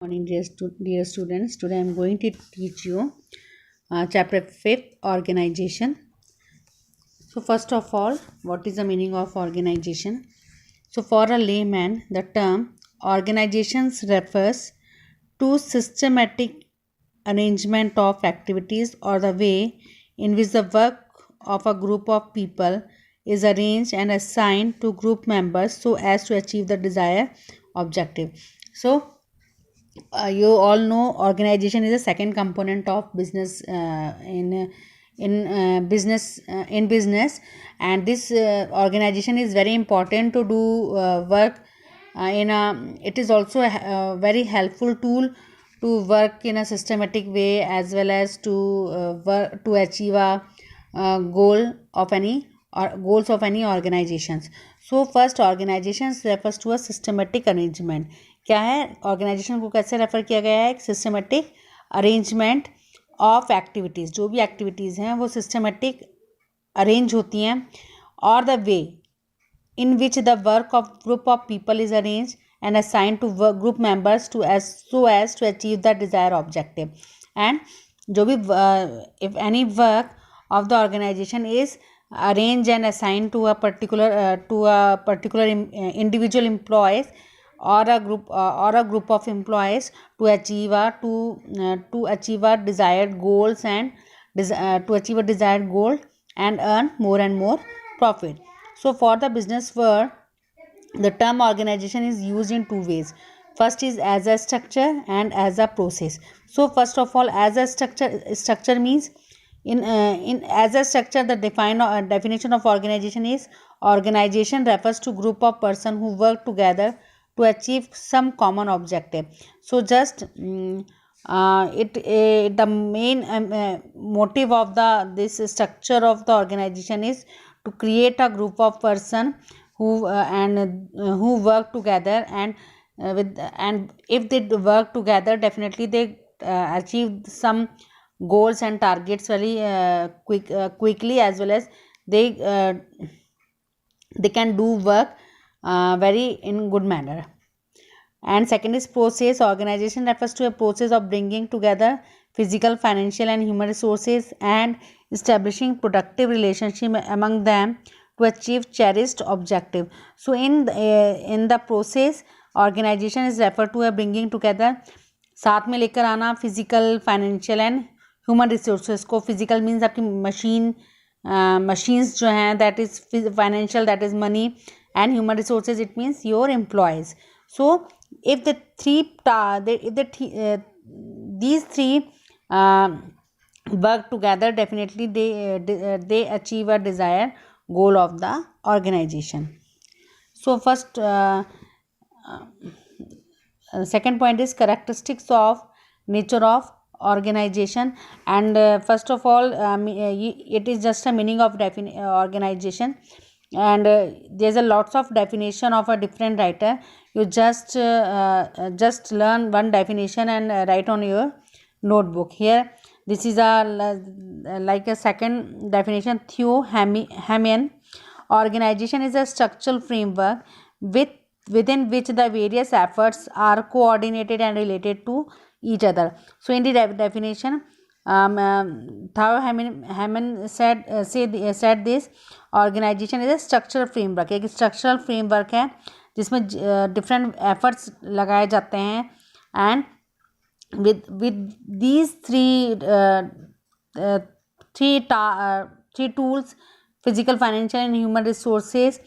Morning, dear students. Today I am going to teach you chapter 5, organization. So first of all, what is the meaning of organization? So for a layman, the term organizations refers to systematic arrangement of activities or the way in which the work of a group of people is arranged and assigned to group members so as to achieve the desired objective. So you all know organization is a second component of business in business, and this organization is very important to do work in a it is also a very helpful tool to work in a systematic way, as well as to work to achieve a goal of any or goals of any organizations. So first, organizations refers to a systematic arrangement. क्या है, organisation को कैसे refer किया गया है? एक systematic arrangement of activities, जो भी एक्टिविटीज़ हैं वो सिस्टमेटिक अरेंज होती हैं, और the way in which the work of group of people is arranged and assigned to group members so as to achieve the desired objective. And जो भी if any work of the organization is arranged and assigned to a particular individual employees or a group of employees to achieve a desired goals and to achieve a desired goal and earn more and more profit. So for the business world, the term organization is used in two ways. First is as a structure and as a process. So first of all, as a structure means in as a structure, the definition of organization is organization refers to group of person who work together to achieve some common objective. So just the main motive of this structure of the organization is to create a group of person who work together, and if they work together, definitely they achieve some goals and targets very quickly, as well as they can do work very in good manner. And second is process. Organization refers to a process of bringing together physical, financial and human resources and establishing productive relationship among them to achieve cherished objective. So in the process, organization is referred to a bringing together, साथ में लेकर आना physical, financial and human resources को. Physical means आपकी machines जो हैं, that is financial, that is money, and human resources it means your employees. So if these three work together, definitely they achieve a desired goal of the organization. So first second point is characteristics of nature of organization. And first of all, it is just a meaning of organization, and there's a lots of definition of a different writer. You just learn one definition and write on your notebook. Here this is like a second definition. Theo Hamian. Organization is a structural framework within which the various efforts are coordinated and related to each other. So in the definition, Theo Hammond said this: organization is a structural framework. एक structural framework है जिसमें different efforts लगाए जाते हैं, and with these three tools, physical, financial and human resources,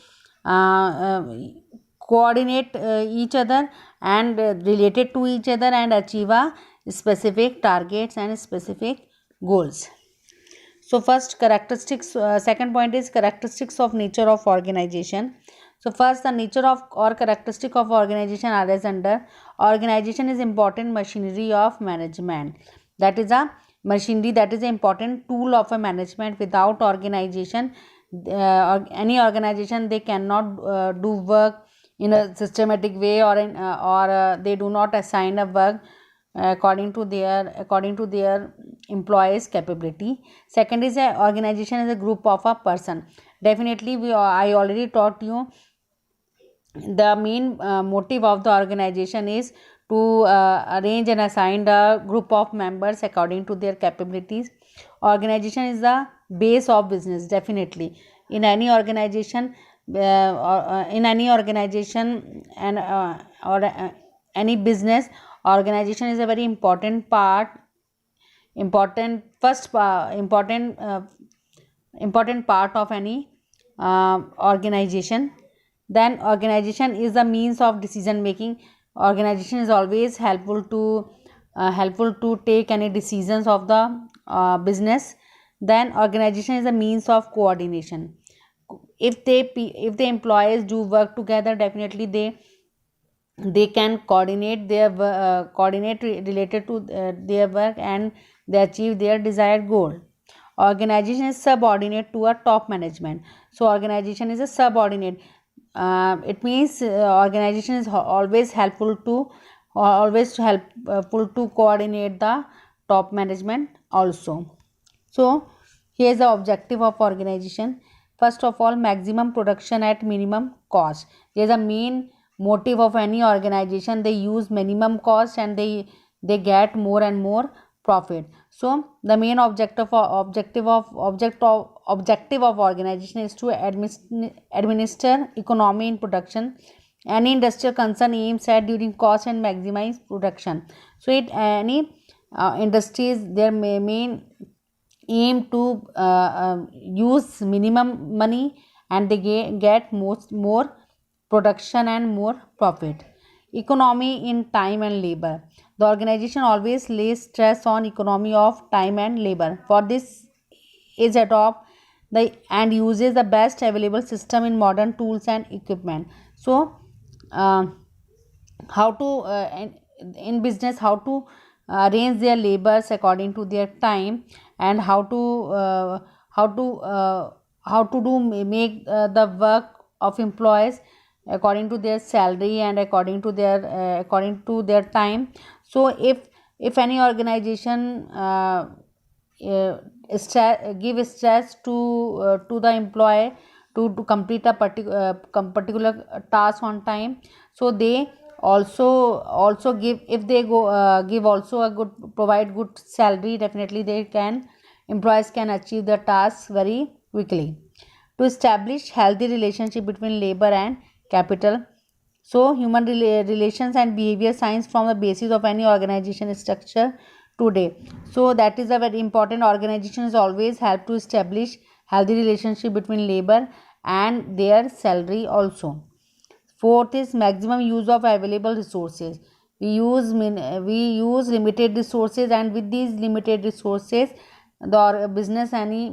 coordinate each other and related to each other and achieve a specific targets and specific goals. So first, characteristics. Second point is characteristics of nature of organization. So first, the nature of or characteristic of organization are as under: organization is important machinery of management. That is a machinery, that is an important tool of a management. Without organization, any organization, they cannot do work in a systematic way, or they do not assign a work according to their employees' capability. Second is a organization is a group of a person. Definitely I already taught you the main motive of the organization is to arrange and assign a group of members according to their capabilities. Organization is the base of business. Definitely in any organization, in any organization and or any business, organization is a very important part, important first important part of any organization. Then organization is the means of decision making. Organization is always helpful to take any decisions of the business. Then organization is a means of coordination. If the employees do work together, definitely they can coordinate related to their work, and they achieve their desired goal. Organization is subordinate to a top management. So organization is a subordinate. It means organization is always helpful to coordinate the top management also. So here is the objective of organization. First of all, maximum production at minimum cost. There is a main motive of any organization. They use minimum cost and they get more and more profit. So the main objective of organization is to administer economy in production. Any industrial concern aims at during cost and maximize production. So any industries, their main aim to use minimum money, and they get more production and more profit. Economy in time and labor. The organization always lays stress on economy of time and labor. For this is adopt the and uses the best available system in modern tools and equipment. So how to in business, how to arrange their labors according to their time, and how to make the work of employees according to their salary and according to their time. So if any organization give stress to the employee to complete a particular task on time, so they also give, if they give also a good, provide good salary, definitely employees can achieve the task very quickly. To establish healthy relationship between labor and capital. So human relations and behavior science form the basis of any organization structure today. So that is a very important. Organizations always help to establish healthy relationship between labor and their salary also. Fourth is maximum use of available resources. We use limited resources, and with these limited resources, the business any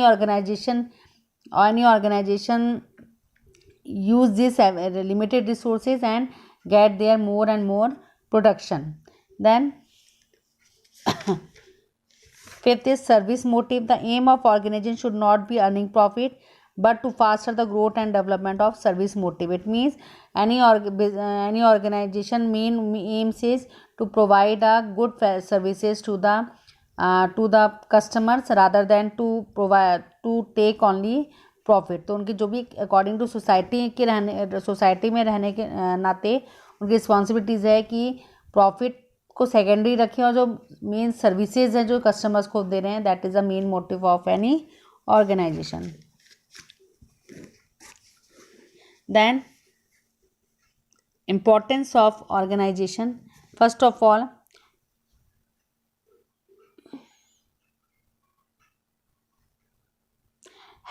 organization use these limited resources and get their more and more production. Then fifth is service motive. The aim of organization should not be earning profit, but to foster the growth and development of service motive. It means any organization main aims is to provide a good services to the customers, rather than to take only profit. तो उनकी जो भी according to society में रहने के नाते उनकी responsibilities है कि प्रॉफिट को सेकेंडरी रखें, और जो मेन सर्विसेज है जो कस्टमर्स को दे रहे हैं, that is the main motive of any organisation. Then importance of organisation. First of all,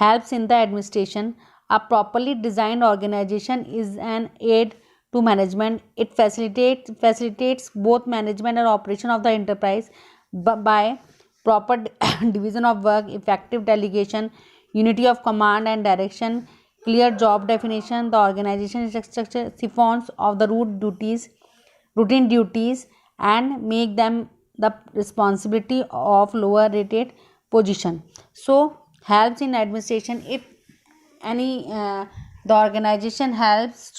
helps in the administration. A properly designed organization is an aid to management. It facilitates both management and operation of the enterprise by proper division of work, effective delegation, unity of command and direction, clear job definition. The organization structure siphons of the routine duties and make them the responsibility of lower rated position. So helps in administration. If any the organization helps